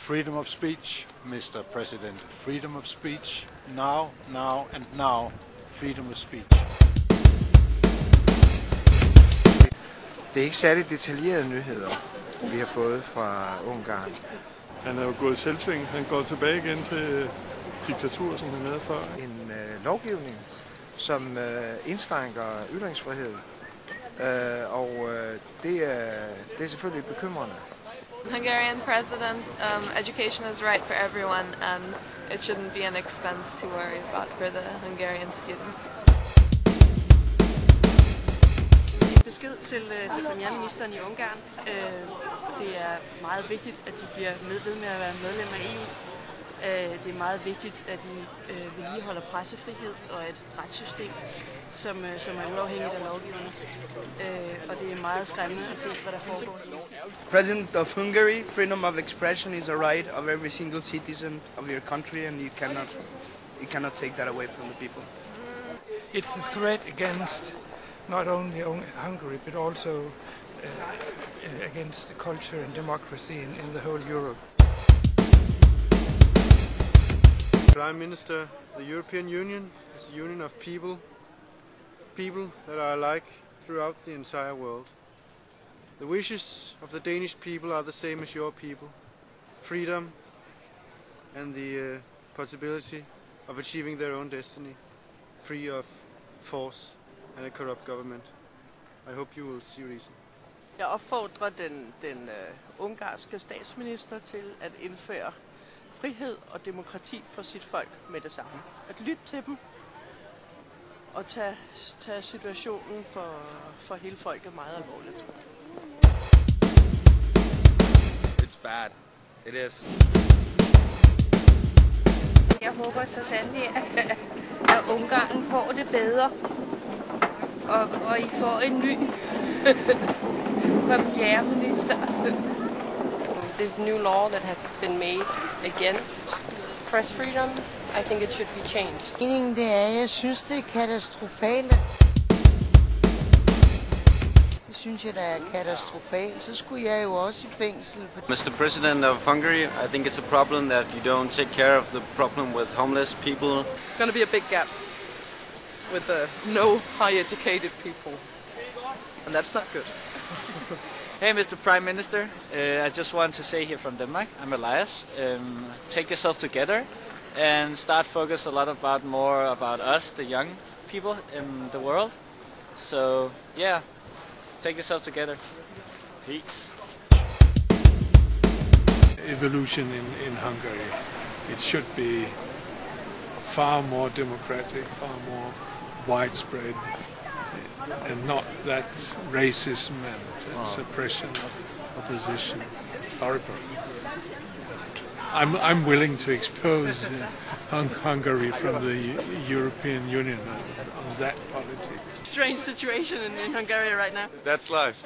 Freedom of speech, Mr. President. Freedom of speech. Now, now and now. Freedom of speech. Det er ikke særlig detaljerede nyheder, vi har fået fra Ungarn. Han er jo gået selvsving. Han går tilbage igen til diktatur, som han havde før. En lovgivning, som indskrænker ytringsfrihed, og det er selvfølgelig bekymrende. Hungarian president, education is right for everyone, and it shouldn't be an expense to worry about for the Hungarian students. En besked til premierministeren i Ungarn. Det er meget vigtigt, at de bliver ved med at være medlem af EU. Det er meget vigtigt, at de vedligeholder pressefrihed og et retssystem, som er uafhængigt af lovgiverne. Og det er meget skræmmende at se, hvad der foregår. President of Hungary, freedom of expression is a right of every single citizen of your country, and you cannot take that away from the people. It's a threat against not only Hungary, but also against the culture and democracy in the whole Europe. Prime Minister, the European Union is a union of people that are alike throughout the entire world. The wishes of the Danish people are the same as your people. Freedom and the possibility of achieving their own destiny, free of force and a corrupt government. I hope you will see reason. Jeg opfordrer den ungarske statsminister til at indføre frihed og demokrati for sit folk med det samme. At lytte til dem og tage situationen for hele folket meget alvorligt. It's bad. It is. Jeg håber så sandelig, at Ungarn får det bedre, og I får en ny premierminister. This new law that has been made against press freedom, I think it should be changed. Meningen det er, jeg synes det er katastrofalt. Det synes jeg, der er katastrofalt. Så skulle jeg jo også i fængsel. Mr. President of Hungary, I think it's a problem that you don't take care of the problem with homeless people. It's going to be a big gap with the no high educated people, and that's not good. Hey, Mr. Prime Minister, I just want to say here from Denmark, I'm Elias. Take yourself together and start focus a lot more about us, the young people in the world. So, yeah, take yourself together. Peace. Evolution in Hungary. It should be far more democratic, far more widespread, and not that racism and suppression of opposition. Horrible. I'm willing to expose Hungary from the European Union on that politics. Strange situation in Hungary right now. That's life.